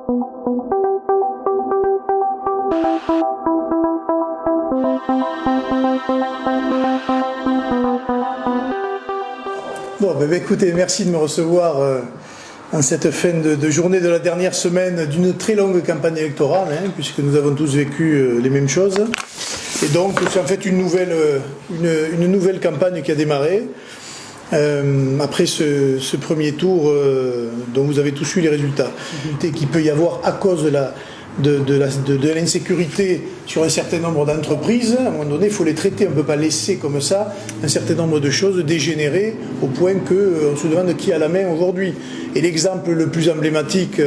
Bon, ben, écoutez, merci de me recevoir en cette fin de journée de la dernière semaine d'une très longue campagne électorale, puisque nous avons tous vécu les mêmes choses. Et donc, c'est en fait une nouvelle campagne qui a démarré. Après ce premier tour dont vous avez tous eu les résultats, qu'il peut y avoir à cause de l'insécurité sur un certain nombre d'entreprises, à un moment donné, il faut les traiter. On ne peut pas laisser comme ça un certain nombre de choses dégénérer au point qu'on se demande qui a la main aujourd'hui. Et l'exemple le plus emblématique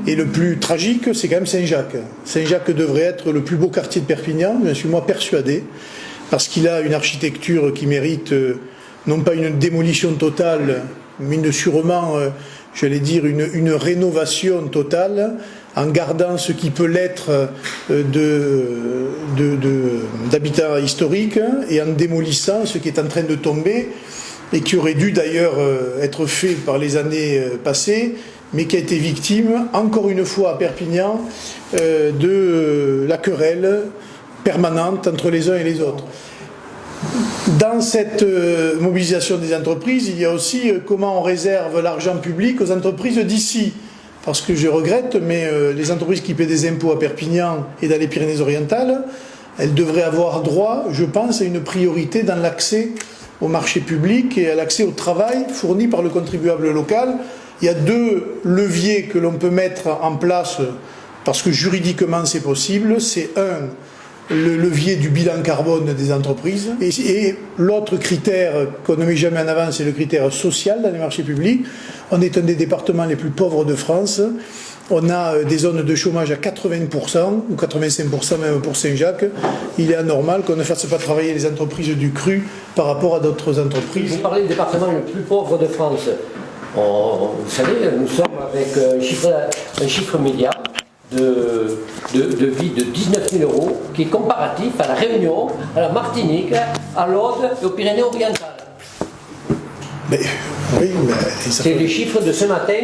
et le plus tragique, c'est quand même Saint-Jacques. Saint-Jacques devrait être le plus beau quartier de Perpignan, j'en suis moi persuadé, parce qu'il a une architecture qui mérite non pas une démolition totale, mais sûrement, j'allais dire, une rénovation totale, en gardant ce qui peut l'être d'habitat historique et en démolissant ce qui est en train de tomber et qui aurait dû d'ailleurs être fait par les années passées, mais qui a été victime, encore une fois à Perpignan, de la querelle permanente entre les uns et les autres. Dans cette mobilisation des entreprises, il y a aussi comment on réserve l'argent public aux entreprises d'ici. Parce que je regrette, mais les entreprises qui paient des impôts à Perpignan et dans les Pyrénées-Orientales, elles devraient avoir droit, je pense, à une priorité dans l'accès au marché public et à l'accès au travail fourni par le contribuable local. Il y a deux leviers que l'on peut mettre en place, parce que juridiquement c'est possible. C'est le levier du bilan carbone des entreprises. Et l'autre critère qu'on ne met jamais en avant, c'est le critère social dans les marchés publics. On est un des départements les plus pauvres de France. On a des zones de chômage à 80% ou 85% même pour Saint-Jacques. Il est anormal qu'on ne fasse pas travailler les entreprises du cru par rapport à d'autres entreprises. Vous parlez du département le plus pauvre de France. Vous savez, nous sommes avec un chiffre milliard de vie de 19 000 € qui est comparatif à la Réunion, à la Martinique, à l'Aude et aux Pyrénées-Orientales. Mais, oui, mais c'est les chiffres de ce matin,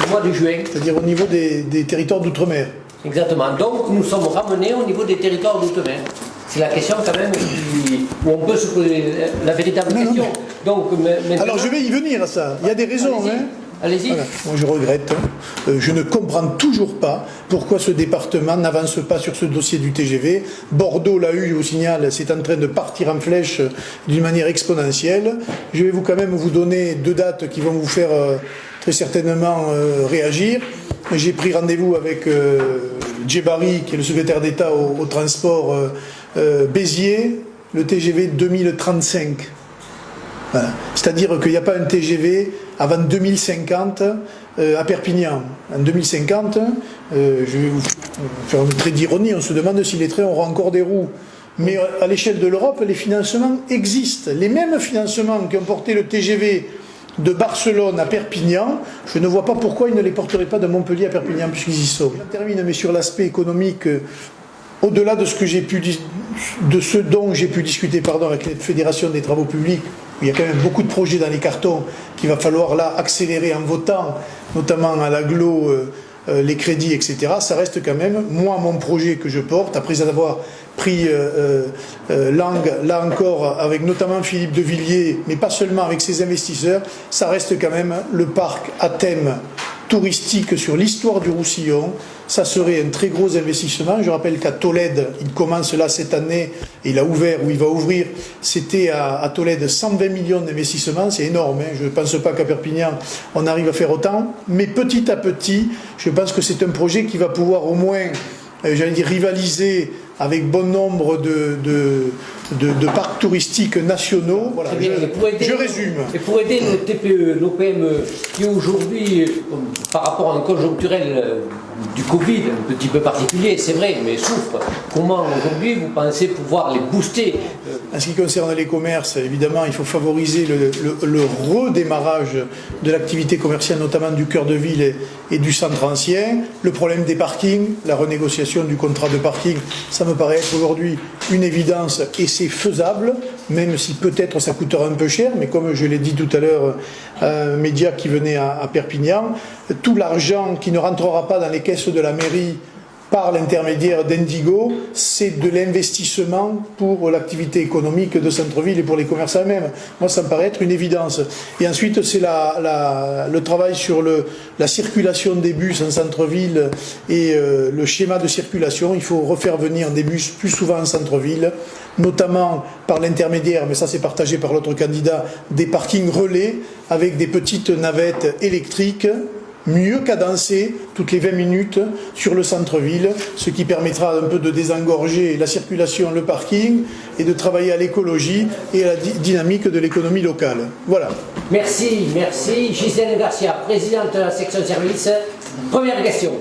du mois de juin. C'est-à-dire au niveau des territoires d'outre-mer. Exactement. Donc nous sommes ramenés au niveau des territoires d'outre-mer. C'est la question quand même où on peut se poser la véritable question. Donc, maintenant, alors je vais y venir à ça. Il y a des raisons. Allez-y. Voilà. Moi je regrette. Je ne comprends toujours pas pourquoi ce département n'avance pas sur ce dossier du TGV. Bordeaux l'a eu, je vous signale, c'est en train de partir en flèche d'une manière exponentielle. Je vais quand même vous donner deux dates qui vont vous faire très certainement réagir. J'ai pris rendez-vous avec Djebari, qui est le secrétaire d'État au transport, Béziers, le TGV 2035. Voilà. C'est-à-dire qu'il n'y a pas un TGV avant 2050 à Perpignan. En 2050, je vais vous faire un trait d'ironie, on se demande si les trains auront encore des roues. Mais à l'échelle de l'Europe, les financements existent. Les mêmes financements qui ont porté le TGV de Barcelone à Perpignan, je ne vois pas pourquoi ils ne les porteraient pas de Montpellier à Perpignan, puisqu'ils y sont. Je termine, mais sur l'aspect économique, au-delà de ce dont j'ai pu discuter avec la Fédération des travaux publics, il y a quand même beaucoup de projets dans les cartons qu'il va falloir là accélérer en votant, notamment à l'agglo, les crédits, etc. Ça reste quand même, moi, mon projet que je porte, après avoir pris langue, là encore, avec notamment Philippe de Villiers, mais pas seulement avec ses investisseurs, ça reste quand même le parc à thème touristique sur l'histoire du Roussillon. Ça serait un très gros investissement. Je rappelle qu'à Tolède, il commence là cette année, et il a ouvert, ou il va ouvrir, c'était à Tolède 120 millions d'investissements, c'est énorme. Je ne pense pas qu'à Perpignan, on arrive à faire autant. Mais petit à petit, je pense que c'est un projet qui va pouvoir au moins, j'allais dire, rivaliser avec bon nombre de parcs touristiques nationaux. Voilà, je résume. Et pour aider nos TPE, nos PME, qui aujourd'hui, par rapport à un conjoncturel du Covid, un petit peu particulier, c'est vrai, mais souffrent, comment aujourd'hui vous pensez pouvoir les booster? En ce qui concerne les commerces, évidemment, il faut favoriser le redémarrage de l'activité commerciale, notamment du cœur de ville et du centre ancien. Le problème des parkings, la renégociation du contrat de parking, ça me paraît être aujourd'hui une évidence et c'est faisable. même si peut-être ça coûtera un peu cher, mais comme je l'ai dit tout à l'heure à un média qui venait à Perpignan, tout l'argent qui ne rentrera pas dans les caisses de la mairie par l'intermédiaire d'Indigo, c'est de l'investissement pour l'activité économique de centre-ville et pour les commerçants eux-mêmes. Moi, ça me paraît être une évidence. Et ensuite, c'est le travail sur la circulation des bus en centre-ville et le schéma de circulation. Il faut refaire venir des bus plus souvent en centre-ville, notamment par l'intermédiaire, mais ça c'est partagé par l'autre candidat, des parkings relais avec des petites navettes électriques mieux cadencé toutes les 20 minutes sur le centre-ville, ce qui permettra un peu de désengorger la circulation, le parking et de travailler à l'écologie et à la dynamique de l'économie locale. Voilà. Merci, merci. Gisèle Garcia, présidente de la section service. Première question.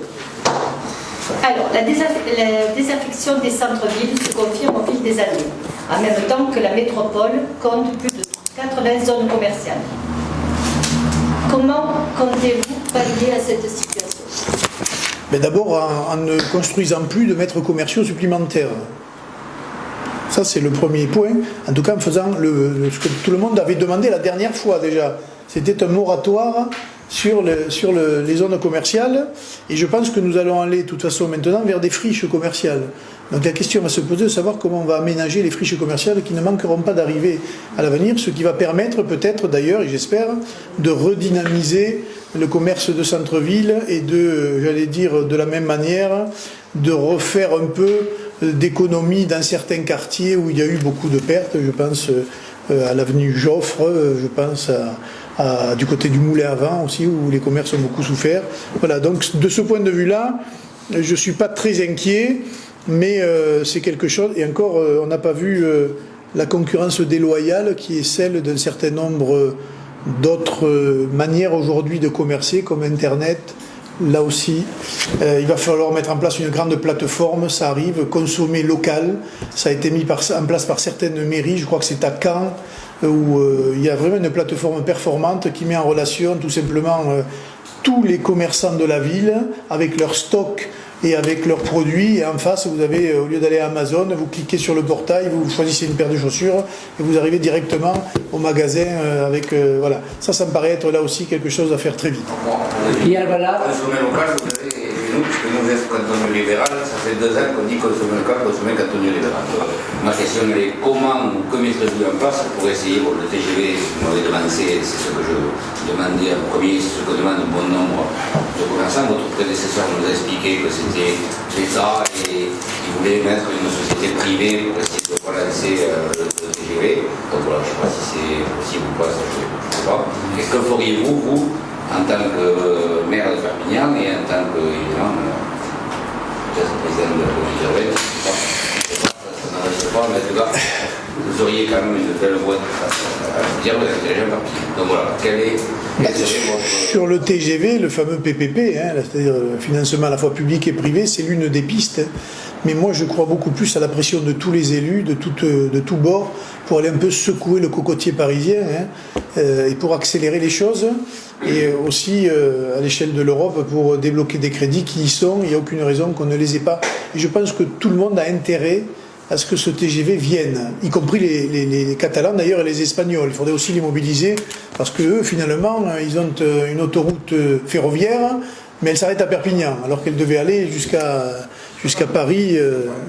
Alors, la désaffection des centres-villes se confirme au fil des années, en même temps que la métropole compte plus de 80 zones commerciales. Comment comptez-vous pallier à cette situation? Mais d'abord en ne construisant plus de mètres commerciaux supplémentaires. Ça c'est le premier point. En tout cas en faisant ce que tout le monde avait demandé la dernière fois déjà. C'était un moratoire sur les zones commerciales, et je pense que nous allons aller de toute façon maintenant vers des friches commerciales. Donc la question va se poser de savoir comment on va aménager les friches commerciales qui ne manqueront pas d'arriver à l'avenir, ce qui va permettre peut-être d'ailleurs, et j'espère, de redynamiser le commerce de centre-ville et de la même manière, de refaire un peu d'économie dans certains quartiers où il y a eu beaucoup de pertes. Je pense à l'avenue Joffre, je pense du côté du Moulin à Vent aussi, où les commerces ont beaucoup souffert. Voilà, donc de ce point de vue-là, je ne suis pas très inquiet, mais c'est quelque chose, et encore, on n'a pas vu la concurrence déloyale qui est celle d'un certain nombre d'autres manières aujourd'hui de commercer, comme Internet. Là aussi, il va falloir mettre en place une grande plateforme, ça arrive, consommer local. Ça a été mis en place par certaines mairies, je crois que c'est à Caen, où il y a vraiment une plateforme performante qui met en relation tout simplement tous les commerçants de la ville avec leur stock et avec leurs produits, et en face vous avez, au lieu d'aller à Amazon, vous cliquez sur le portail, vous choisissez une paire de chaussures et vous arrivez directement au magasin avec voilà. Ça me paraît être là aussi quelque chose à faire très vite. Consommer local, vous savez, nous, puisque nous sommes canton libéral, ça fait 2 ans qu'on dit consommer local, consommer canton libéral. Ma question est comment mettez-vous en place pour essayer, le TGV, vous m'avez demandé, c'est ce que je demandais en premier, c'est ce que demande un bon nombre de commerçants. Votre prédécesseur nous a expliqué que c'était l'État et qu'il voulait mettre une société privée pour essayer de relancer le TGV. Donc voilà, je ne sais pas si c'est possible ou pas, ça, je ne sais pas. Qu'est-ce que feriez-vous, vous, en tant que maire de Perpignan et en tant que, évidemment, président de la Commission urbaine, ça n'arrive pas, mais en tout cas, vous auriez quand même une belle voix à dire, vous êtes déjà Perpignan. Donc voilà, quel serait votre... Sur le TGV, le fameux PPP, c'est-à-dire le financement à la fois public et privé, c'est l'une des pistes. Mais moi, je crois beaucoup plus à la pression de tous les élus, de tous bords, pour aller un peu secouer le cocotier parisien, et pour accélérer les choses, et aussi à l'échelle de l'Europe pour débloquer des crédits qui y sont. Il n'y a aucune raison qu'on ne les ait pas. Et je pense que tout le monde a intérêt à ce que ce TGV vienne, y compris les Catalans d'ailleurs et les Espagnols. Il faudrait aussi les mobiliser, parce qu'eux, finalement, ils ont une autoroute ferroviaire, mais elle s'arrête à Perpignan, alors qu'elle devait aller jusqu'à Paris.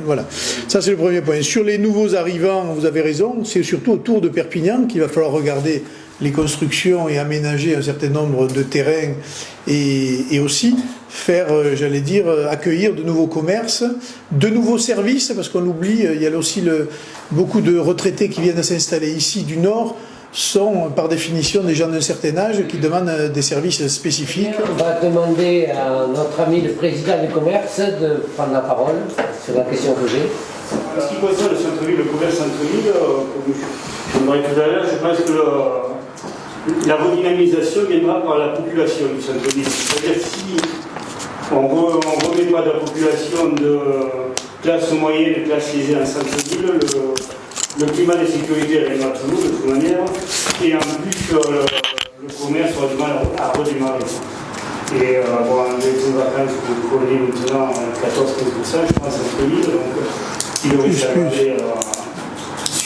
Voilà. Ça, c'est le premier point. Sur les nouveaux arrivants, vous avez raison, c'est surtout autour de Perpignan qu'il va falloir regarder les constructions et aménager un certain nombre de terrains et aussi faire, j'allais dire, accueillir de nouveaux commerces, de nouveaux services, parce qu'on l'oublie, il y a aussi beaucoup de retraités qui viennent s'installer ici du Nord, sont par définition des gens d'un certain âge qui demandent des services spécifiques. On va demander à notre ami le président du commerce de prendre la parole sur la question que j'ai. En ce qui concerne le centre-ville, le commerce centre-ville, je tout à l'heure, je pense que la redynamisation viendra par la population du centre-ville. C'est-à-dire si on ne remet pas de la population de classe moyenne et classe aisée en centre-ville, le climat de sécurité reviendra toujours de toute manière, et en plus le commerce aura du mal à redémarrer. Et avec les vacances que vous connaissez maintenant, 14-15%, je pense, en centre-ville, donc il aurait fallu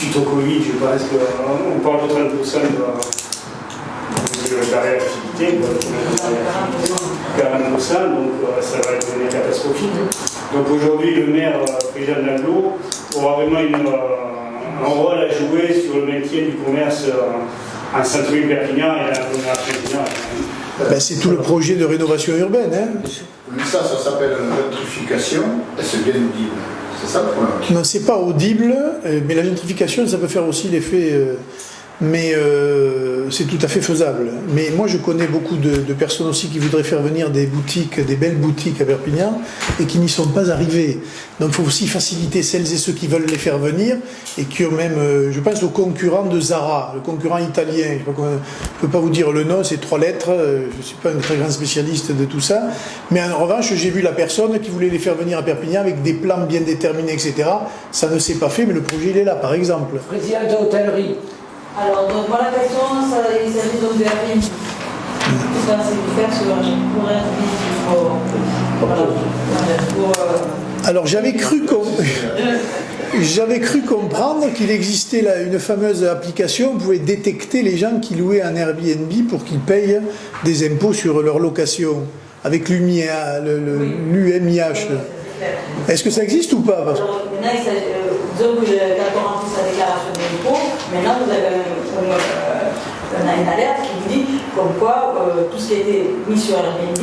suite au Covid, je pense qu'on parle de 30% de la réactivité, 40%, donc ça va devenir catastrophique. Donc aujourd'hui, le maire, président de l'Aglo, aura vraiment un rôle à jouer sur le maintien du commerce en centre-ville Perpignan et à l'agglomération générale. Ben, c'est tout le projet de rénovation urbaine. Hein. Mais ça s'appelle gentrification, et c'est bien audible. C'est ça le problème. Non, c'est pas audible, mais la gentrification, ça peut faire aussi l'effet. Mais c'est tout à fait faisable. Mais moi, je connais beaucoup de personnes aussi qui voudraient faire venir des boutiques, des belles boutiques à Perpignan, et qui n'y sont pas arrivées. Donc, il faut aussi faciliter celles et ceux qui veulent les faire venir, et qui ont même, je pense au concurrent de Zara, le concurrent italien. Je ne peux pas vous dire le nom, c'est 3 lettres. Je ne suis pas un très grand spécialiste de tout ça. Mais en revanche, j'ai vu la personne qui voulait les faire venir à Perpignan avec des plans bien déterminés, etc. Ça ne s'est pas fait, mais le projet, il est là, par exemple. Président de l'hôtellerie. Alors, donc, moi, la question, il s'agit donc de Airbnb. Tout ça, c'est du faire sur Alors, j'avais cru comprendre qu'il existait là une fameuse application où on pouvait détecter les gens qui louaient un Airbnb pour qu'ils payent des impôts sur leur location, avec l'UMIH. Est-ce que ça existe ou pas? Alors, maintenant, disons que quand on remplit sa déclaration d'impôt, maintenant vous avez une alerte qui vous dit comme quoi tout ce qui a été mis sur Airbnb,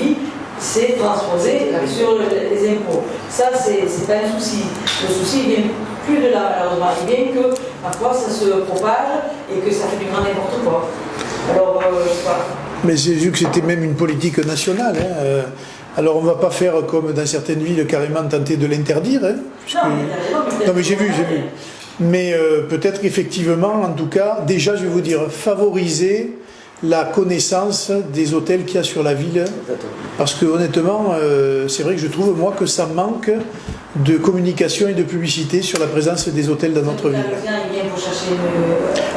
c'est transposé sur les impôts. Ça, c'est pas un souci. Le souci, il vient plus de là, malheureusement. Il vient que parfois ça se propage et que ça fait du grand n'importe quoi. Alors, voilà. Mais j'ai vu que c'était même une politique nationale. Hein. Alors on ne va pas faire comme dans certaines villes, carrément tenter de l'interdire. Hein, puisque... Non mais j'ai vu. Mais peut-être qu'effectivement, en tout cas, déjà je vais vous dire, favoriser la connaissance des hôtels qu'il y a sur la ville. Parce que honnêtement, c'est vrai que je trouve moi que ça manque de communication et de publicité sur la présence des hôtels dans notre ville.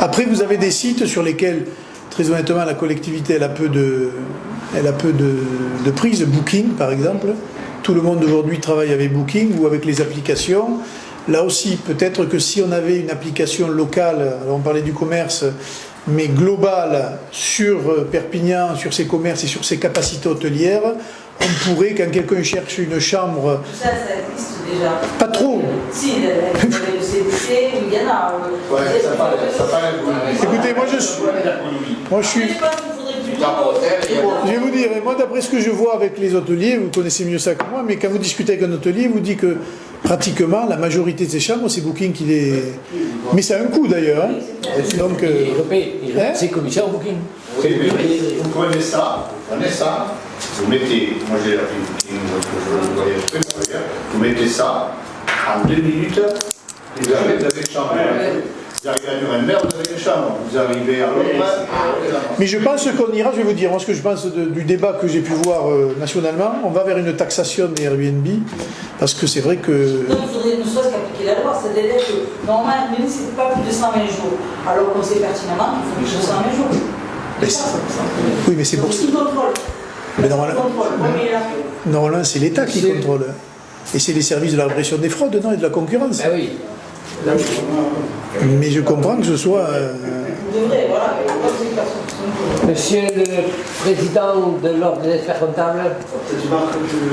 Après vous avez des sites sur lesquels, très honnêtement, la collectivité elle a peu de prise. Booking par exemple, tout le monde aujourd'hui travaille avec Booking ou avec les applications. Là aussi, peut-être que si on avait une application locale, alors on parlait du commerce, mais globale sur Perpignan, sur ses commerces et sur ses capacités hôtelières, on pourrait, quand quelqu'un cherche une chambre... Ça existe déjà. Pas trop. Si, le CDC, il y en a. Ouais, ça paraît. Écoutez, moi je suis... Je vais vous dire, moi d'après ce que je vois avec les hôteliers, vous connaissez mieux ça que moi, mais quand vous discutez avec un hôtelier, il vous dit que pratiquement la majorité de ces chambres, c'est Booking qui les... Mais ça a un coût d'ailleurs. Hein. Donc, Il paye ses commissions au Booking. Oui, mais vous prenez ça, vous mettez, moi j'ai la Booking, je voyais un truc, vous mettez ça, en 2 minutes, vous avez une chambre. Vous arrivez à Nuremberg, vous avez une chambre. Vous arrivez à Londres. Mais je pense qu'on ira, je vais vous dire, moi ce que je pense du débat que j'ai pu voir nationalement, on va vers une taxation des Airbnb, parce que c'est vrai que... Donc il faudrait ne serait-ce qu'appliquer la loi, c'est-à-dire que normalement, Airbnb, c'est pas plus de 120 jours, alors qu'on sait pertinemment qu'il faut plus de 120 jours. Mais oui, mais c'est pour ça. Qui contrôle? Mais normalement, c'est l'État qui contrôle. Et c'est les services de la répression des fraudes, non, et de la concurrence. Ah oui. Mais je comprends que ce soit... Monsieur le président de l'ordre des experts comptables,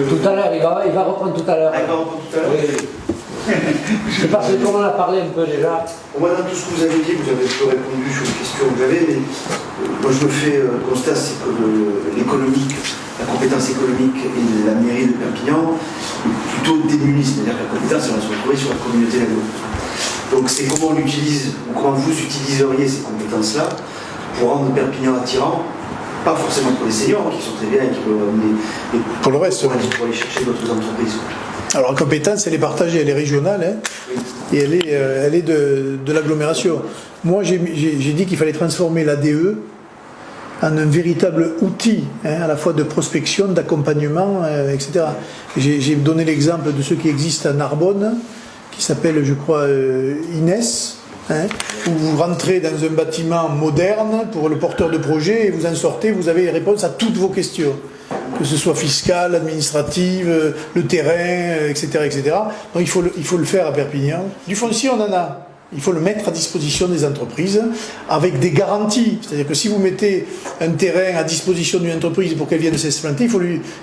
tout à l'heure, il va reprendre tout à l'heure. C'est parce qu'on en a parlé un peu déjà. Moi, dans tout ce que vous avez dit, vous avez un peu répondu sur les questions que j'avais, mais moi je me fais le constat, c'est que l'économique, la compétence économique et la mairie de Perpignan est plutôt démunie, c'est-à-dire que la compétence, elle va se retrouver sur la communauté d'aglo. Donc c'est comment on l'utilise, ou comment vous utiliseriez ces compétences-là pour rendre Perpignan attirant, pas forcément pour les seniors qui sont très bien et qui peuvent amener, mais pour le reste, pour aller chercher d'autres entreprises. Alors la compétence, elle est partagée, elle est régionale, hein, et elle est de l'agglomération. Moi, j'ai dit qu'il fallait transformer l'ADE en un véritable outil, hein, à la fois de prospection, d'accompagnement, etc. J'ai donné l'exemple de ce qui existe à Narbonne, qui s'appelle, je crois, Inès, hein, où vous rentrez dans un bâtiment moderne pour le porteur de projet et vous en sortez, vous avez les réponses à toutes vos questions, que ce soit fiscale, administrative, le terrain, etc., etc. Donc il faut le faire à Perpignan. Du foncier, on en a. Il faut le mettre à disposition des entreprises avec des garanties. C'est-à-dire que si vous mettez un terrain à disposition d'une entreprise pour qu'elle vienne s'implanter,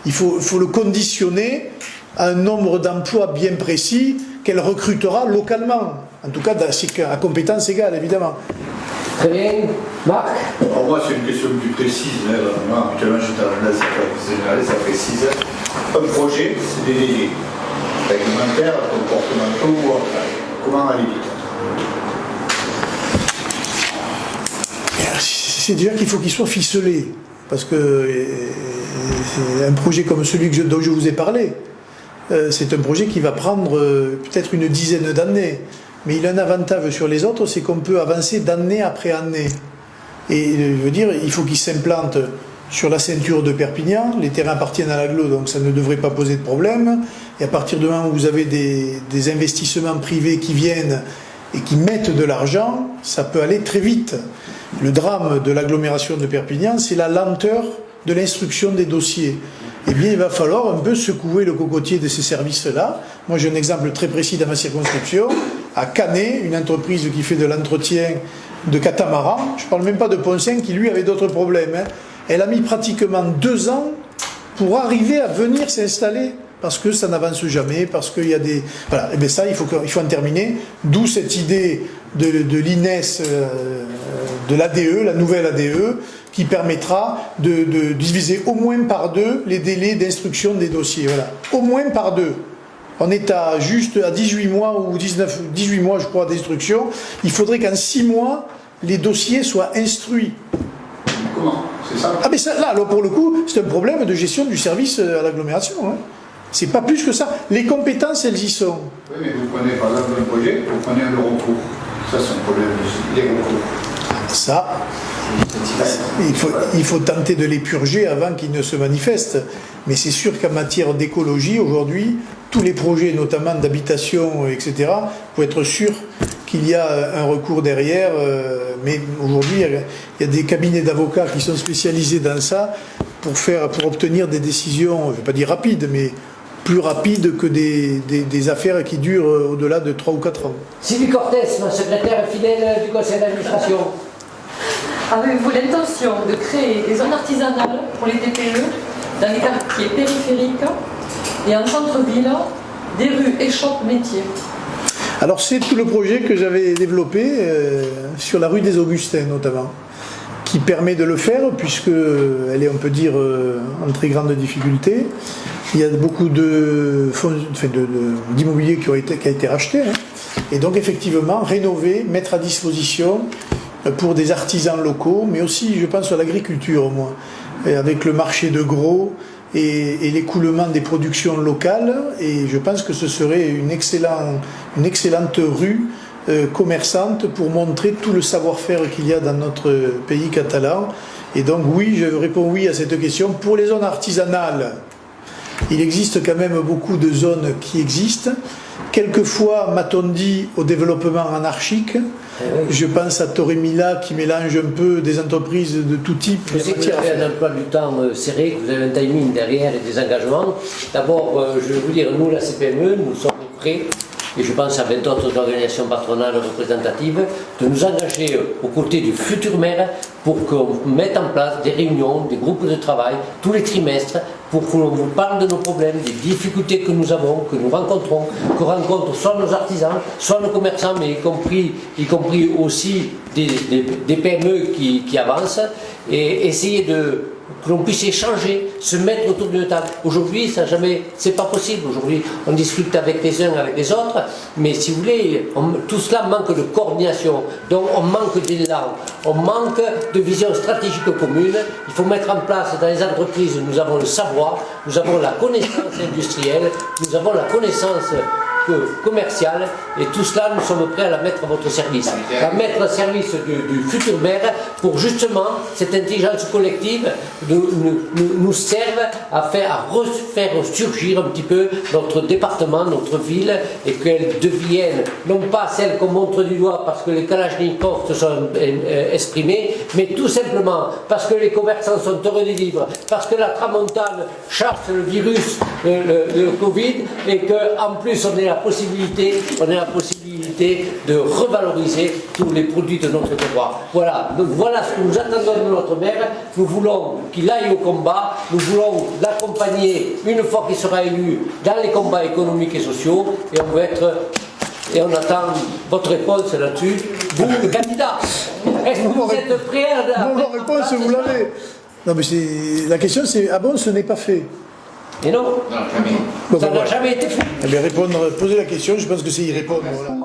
il faut le conditionner à un nombre d'emplois bien précis qu'elle recrutera localement. En tout cas, à compétences égales, évidemment. Très bien. Marc? Alors moi, c'est une question plus précise. Moi, actuellement, je suis dans la affaires générales, ça précise. Un projet, c'est des délais réglementaires, comportementaux, comment aller vite. C'est déjà qu'il faut qu'il soit ficelé. Parce que un projet comme celui dont je vous ai parlé, c'est un projet qui va prendre peut-être une dizaine d'années. Mais il a un avantage sur les autres, c'est qu'on peut avancer d'année après année. Et je veux dire, il faut qu'il s'implante sur la ceinture de Perpignan. Les terrains appartiennent à l'agglo, donc ça ne devrait pas poser de problème. Et à partir du moment où vous avez des investissements privés qui viennent et qui mettent de l'argent, ça peut aller très vite. Le drame de l'agglomération de Perpignan, c'est la lenteur de l'instruction des dossiers. Eh bien, il va falloir un peu secouer le cocotier de ces services-là. Moi, j'ai un exemple très précis dans ma circonscription. À Canet, une entreprise qui fait de l'entretien de catamarans, je ne parle même pas de Poncin, qui lui avait d'autres problèmes. Elle a mis pratiquement 2 ans pour arriver à venir s'installer, parce que ça n'avance jamais, parce qu'il y a des... Voilà, et bien ça, il faut en terminer. D'où cette idée de l'INES, de l'ADE, la nouvelle ADE, qui permettra de diviser au moins par 2 les délais d'instruction des dossiers. Voilà. Au moins par 2. On est juste à 18 mois ou 18 mois, je crois, d'instruction. Il faudrait qu'en 6 mois, les dossiers soient instruits. Comment? C'est ça? Ah, mais ça, là, alors pour le coup, c'est un problème de gestion du service à l'agglomération. Hein. C'est pas plus que ça. Les compétences, elles y sont. Oui, mais vous prenez par exemple un projet, vous prenez un recours. Ça, c'est un problème des recours. Ça, il faut tenter de les purger avant qu'ils ne se manifestent. Mais c'est sûr qu'en matière d'écologie, aujourd'hui, tous les projets, notamment d'habitation, etc., faut être sûr qu'il y a un recours derrière. Mais aujourd'hui, il y a des cabinets d'avocats qui sont spécialisés dans ça pour obtenir des décisions, je ne vais pas dire rapides, mais plus rapides que des affaires qui durent au-delà de 3 ou 4 ans. Sylvie Cortès, ma secrétaire fidèle du conseil d'administration. Avez-vous l'intention de créer des zones artisanales pour les TPE dans les quartiers périphériques et en centre-ville, des rues échoppes métiers? Alors c'est tout le projet que j'avais développé sur la rue des Augustins notamment, qui permet de le faire puisqu'elle est, on peut dire, en très grande difficulté. Il y a beaucoup d'immobilier qui a été racheté. Hein. Et donc effectivement, rénover, mettre à disposition pour des artisans locaux, mais aussi, je pense, à l'agriculture, moi, avec le marché de gros et l'écoulement des productions locales. Et je pense que ce serait une excellente rue commerçante pour montrer tout le savoir-faire qu'il y a dans notre pays catalan. Et donc oui, je réponds oui à cette question. Pour les zones artisanales, il existe quand même beaucoup de zones qui existent. Quelquefois, m'a-t-on dit, au développement anarchique. Je pense à Torremila qui mélange un peu des entreprises de tout type. Je sais que vous avez un emploi du temps serré, que vous avez un timing derrière et des engagements. D'abord, je vais vous dire, nous, la CPME, nous sommes prêts, et je pense avec d'autres organisations patronales représentatives, de nous engager aux côtés du futur maire pour qu'on mette en place des réunions, des groupes de travail, tous les trimestres, pour qu'on vous parle de nos problèmes, des difficultés que nous avons, que nous rencontrons, que rencontrent soit nos artisans, soit nos commerçants, mais y compris aussi des PME qui avancent, et essayer que l'on puisse échanger, se mettre autour d'une table. Aujourd'hui, c'est pas possible. Aujourd'hui, on discute avec les uns, avec les autres, mais si vous voulez, tout cela manque de coordination. Donc, on manque d'élan, on manque de vision stratégique commune. Il faut mettre en place dans les entreprises, nous avons le savoir, nous avons la connaissance industrielle, nous avons la connaissance commerciale, et tout cela, nous sommes prêts à la mettre à votre service, à mettre au service du futur maire pour justement cette intelligence collective nous serve à refaire surgir un petit peu notre département, notre ville, et qu'elle devienne non pas celle qu'on montre du doigt parce que les Kalachnikovs se sont exprimés, mais tout simplement parce que les commerçants sont heureux de vivre, parce que la tramontane chasse le virus, le Covid, et qu'en plus on ait la possibilité possibilité de revaloriser tous les produits de notre terroir. Voilà, donc voilà ce que nous attendons de notre maire. Nous voulons qu'il aille au combat, nous voulons l'accompagner une fois qu'il sera élu dans les combats économiques et sociaux, et on veut être... Et on attend votre réponse là-dessus. Vous, le candidat, est-ce que vous êtes prêt à... Non, la réponse, vous l'avez. Non, mais la question, c'est, ah bon, ce n'est pas fait. Et non, Non, jamais. Bon, ça ben, n'a voilà. jamais été fait. Eh bien, poser la question, je pense que c'est y répondre. Voilà.